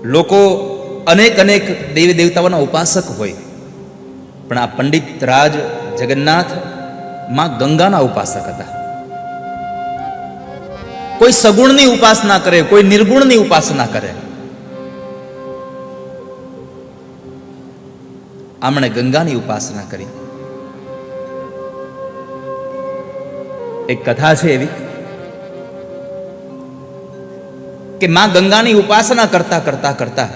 લોકો અનેક અનેક દેવી દેવતાઓના ઉપાસક હોય, પણ આ પંડિત રાજ જગન્નાથ માં ગંગાના ઉપાસક હતા. કોઈ સગુણની ઉપાસના કરે, કોઈ નિર્ગુણની ઉપાસના કરે. આમણે ગંગાની ઉપાસના કરી. એક કથા છે એવી કે માં ગંગાની ઉપાસના કરતા કરતા કરતા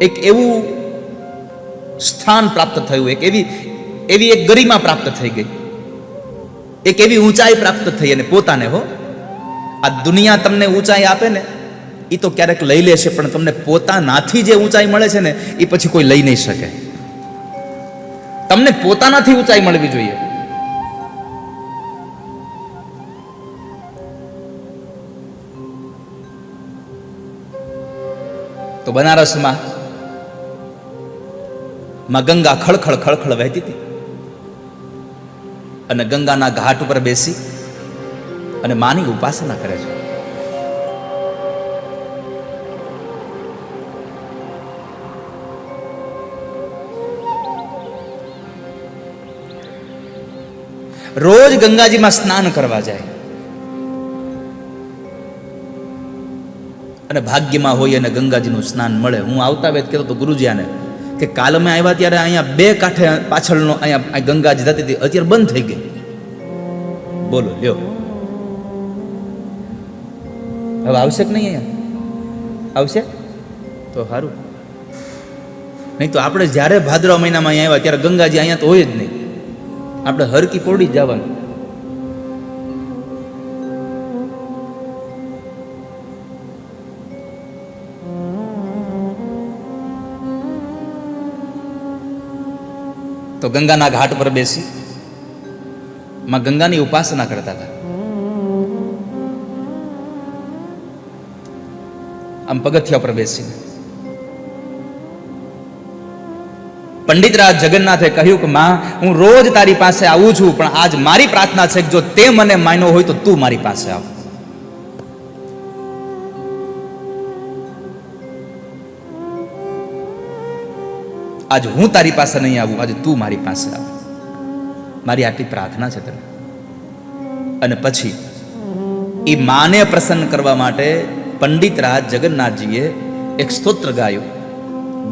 એક એવું સ્થાન પ્રાપ્ત થયું, એવી એક ગરિમા પ્રાપ્ત થઈ ગઈ, એક એવી ઊંચાઈ પ્રાપ્ત થઈ. અને પોતાને આ દુનિયા તમને ઊંચાઈ આપે ને એ તો ક્યારેક લઈ લેશે, પણ તમને પોતાનાથી જે ઊંચાઈ મળે છે ને એ પછી કોઈ લઈ નહીં શકે. તમને પોતાનાથી ઊંચાઈ મળવી જોઈએ. તો બનારસમાં ગંગા ખળખળ ખળખળ વહેતી હતી, અને ગંગાના ઘાટ ઉપર બેસી અને માની ઉપાસના કરે છે. રોજ ગંગાજીમાં સ્નાન કરવા જાય, અને ભાગ્યમાં હોય અને ગંગાજીનું સ્નાન મળે. હું આવતા વેત કહેતો તો ગુરુજીયાને કે કાલ અમે આવ્યા ત્યારે અહીંયા બે કાંઠે પાછળનો અહીંયા ગંગાજી જતી હતી, અત્યારે બંધ થઈ ગઈ. બોલો લ્યો, હવે આવશે કે નહીં? અહીંયા આવશે તો સારું, નહીં તો આપણે જ્યારે ભાદરવા મહિનામાં અહીંયા આવ્યા ત્યારે ગંગાજી અહીંયા તો હોય જ નહીં, આપણે હરકી પોડી જ જવાનું. તો ગંગાના ઘાટ પર બેસી માં ગંગાની ઉપાસના કરતા હતા. આમ પગથિયા પર બેસી પંડિતરાજ જગન્નાથે કહ્યું કે માં, હું રોજ તારી પાસે આવું છું, પણ આજ મારી પ્રાર્થના છે કે જો તે મને માન્યો હોય તો તું મારી પાસે આવ. આજ હું તારી પાસે નહીં આવું, આજે તું મારી પાસે આવ. મારી આટલી પ્રાર્થના છે તને. અને પછી એ માને પ્રસન્ન કરવા માટે પંડિતરાજ જગન્નાથજીએ એક સ્તોત્ર ગાયું,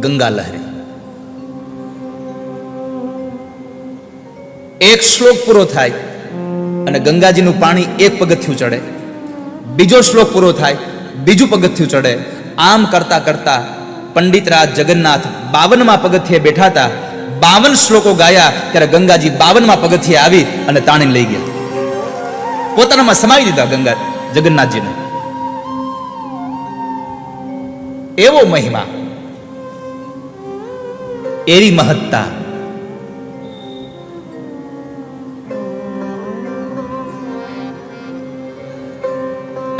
ગંગા લહેરી. એક શ્લોક પૂરો થાય અને ગંગાજીનું પાણી એક પગથિયું ચડે, બીજો શ્લોક પૂરો થાય બીજું પગથિયું ચડે. આમ કરતા કરતા પંડિતરાજ જગન્નાથ 52માં પગથિયે બેઠા હતા. 52 શ્લોકો ગાયા ત્યારે ગંગાજી 52માં પગથિયે આવી અને તાણીને લઈ ગયા, પોતાનામાં સમાવી દીધા ગંગા જગન્નાથજીને. એવો મહિમા, એવી મહત્તા.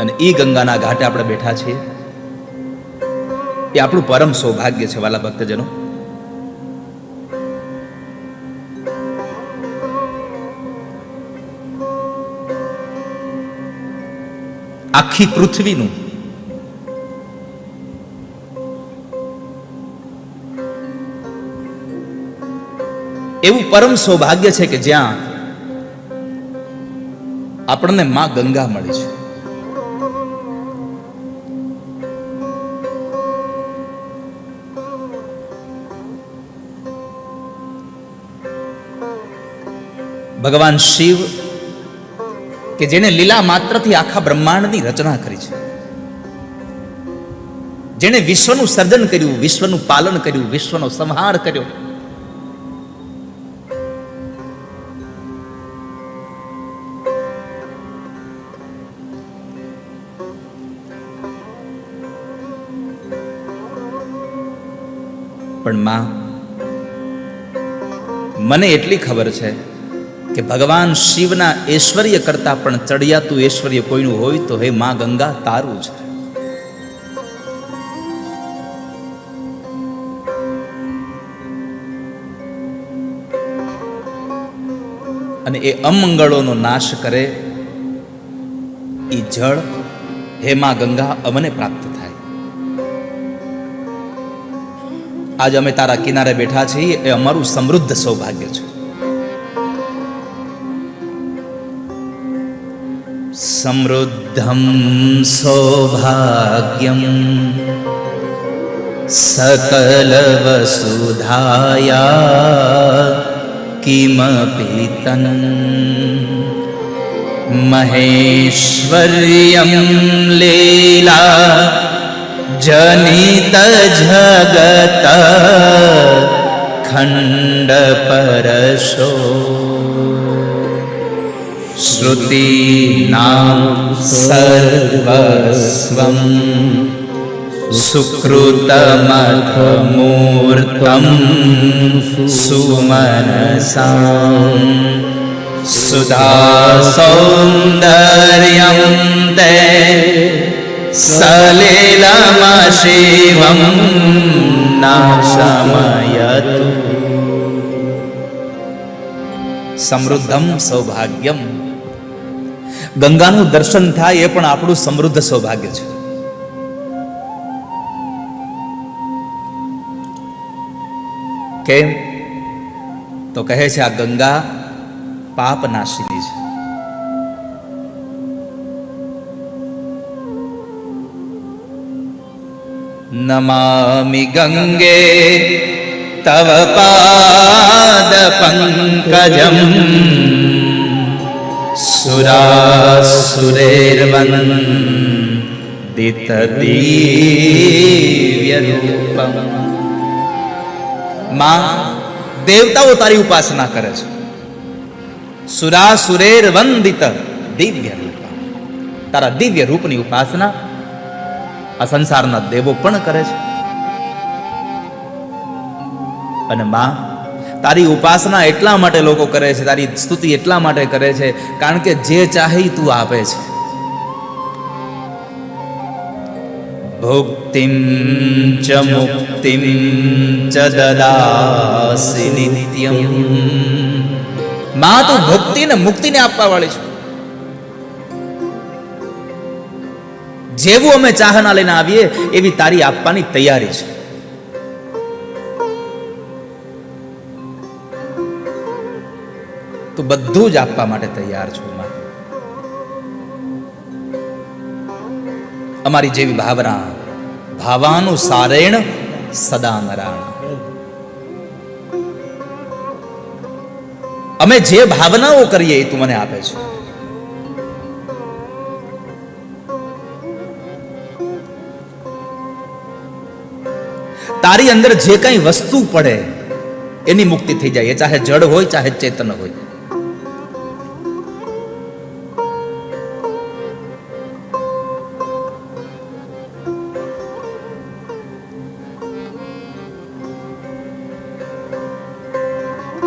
અને ઈ ગંગાના ઘાટે આપણે બેઠા છીએ, એ આપણું પરમ સૌભાગ્ય છે વાલા ભક્તજનો. આખી પૃથ્વીનું એવું પરમ સૌભાગ્ય છે કે જ્યાં આપણને માં ગંગા મળી છે. ભગવાન શિવ કે જેને લીલા માત્રથી આખા બ્રહ્માંડની રચના કરી છે, જેને વિશ્વનું સર્જન કર્યું, વિશ્વનું પાલન કર્યું, વિશ્વનો સંહાર કર્યો, પણ માં, મને એટલી ખબર છે કે ભગવાન શિવના ઐશ્વર્ય કરતા પણ ચડિયાતું ઐશ્વર્ય કોઈનું હોય તો હે માં ગંગા તારું છે. અને એ અમંગળોનો નાશ કરે એ જળ હે માં ગંગા અમને પ્રાપ્ત થાય. આજ અમે તારા કિનારે બેઠા છીએ એ અમારું સમૃદ્ધ સૌભાગ્ય છે. સમૃદ્ધમ સૌભાગ્યમ સકલ વસુધાયા કિમપી તન મહેશ્વર્યમ લીલા જનિત જગત ખંડ પરશો શ્રુતિનામ સર્વસ્વમ સુકૃતમથમૂર્તમ સુમનસાં સુધા સૌંદર્યં તે સલિલમશિવં નાશમયતુ. સમૃદ્ધમ સૌભાગ્યમ. ગંગાનું દર્શન થાય એ પણ આપણું સમૃદ્ધ સૌભાગ્ય છે. કેમ? તો કહે છે આ ગંગા પાપ નાશિની છે. નમામિ ગંગે તવ પાદ પંકજમ સુરાસુરૈર્વંદિત દિવ્ય રૂપમ. માં, દેવતાઓ તારી ઉપાસના કરે છે. સુરાસુરૈર્વંદિત દિવ્ય રૂપમ. તારા દિવ્ય રૂપની ઉપાસના આ સંસારના દેવો પણ કરે છે. અને માં, તારી ઉપાસના એટલા માટે લોકો કરે છે, તારી સ્તુતિ એટલા માટે કરે છે કારણ કે જે ચાહે તું આપે છે. ભુક્તિમ ચ મુક્તિમ ચ દદાસી નિત્યમ. માં, તું ભક્તિ ને મુક્તિને આપવા વાળી છે. જેવું અમે ચાહના લઈને આવીએ એવી તારી આપવાની તૈયારી છે. તું બધું જ આપવા માટે તૈયાર છું માં. અમારી જેવી ભાવના ભાવાનું સારેણ સદા નરાણ. અમે જે ભાવનાઓ કરીએ એ તું મને આપે છે. તારી અંદર જે કઈ વસ્તુ પડે એની મુક્તિ થઈ જાય, એ ચાહે જડ હોય ચાહે ચેતન હોય.